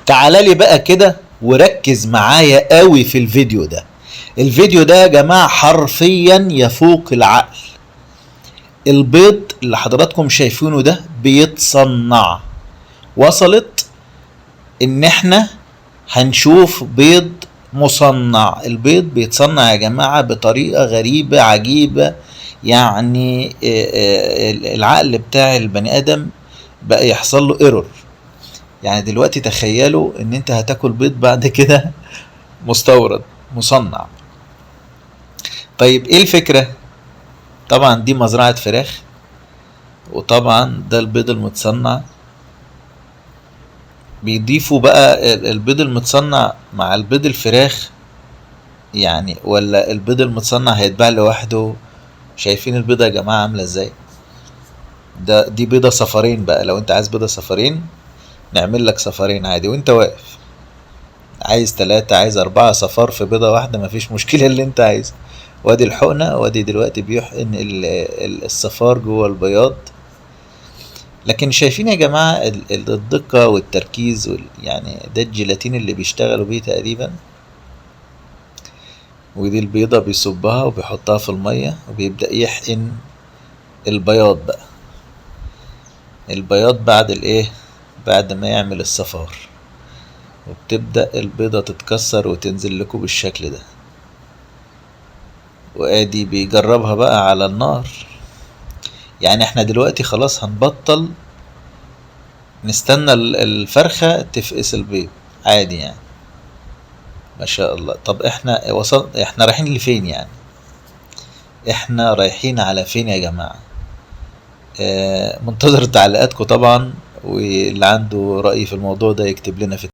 تعال لي بقى كده وركز معايا قوي في الفيديو ده. الفيديو ده يا جماعة حرفيا يفوق العقل. البيض اللي حضراتكم شايفينه ده بيتصنع. وصلت ان احنا هنشوف بيض مصنع. البيض بيتصنع يا جماعة بطريقة غريبة عجيبة، يعني العقل بتاع البني ادم بقى يحصل له ايرور. يعني دلوقتي تخيلوا ان انت هتاكل بيض بعد كده مستورد مصنع. طيب ايه الفكرة؟ طبعا دي مزرعة فراخ، وطبعا ده البيض المتصنع. بيضيفوا بقى البيض المتصنع مع البيض الفراخ يعني، ولا البيض المتصنع هيتباع لوحده؟ شايفين البيضة يا جماعة عاملة ازاي؟ دي بيضة صفرين بقى. لو انت عايز بيضة صفرين نعمل لك صفرين عادي وانت واقف. عايز 3 عايز 4 صفار في بيضة واحدة مفيش مشكلة اللي انت عايزه. وادي الحقنة، وادي دلوقتي بيحقن الصفار جوه البياض. لكن شايفين يا جماعة الدقة والتركيز يعني ده الجيلاتين اللي بيشتغلوا بيه تقريبا. ودي البيضة بيصبها وبيحطها في المية وبيبدأ يحقن البياض بقى. البياض بعد الايه؟ بعد ما يعمل الصفار، وبتبدأ البيضة تتكسر وتنزل لكم بالشكل ده. وادي بيجربها بقى على النار. يعني احنا دلوقتي خلاص هنبطل نستنى الفرخة تفقس البيض عادي يعني. ما شاء الله. طب احنا رايحين لفين يعني؟ احنا رايحين على فين يا جماعة؟ منتظر تعليقاتكم طبعا، واللي عنده رأي في الموضوع ده يكتب لنا في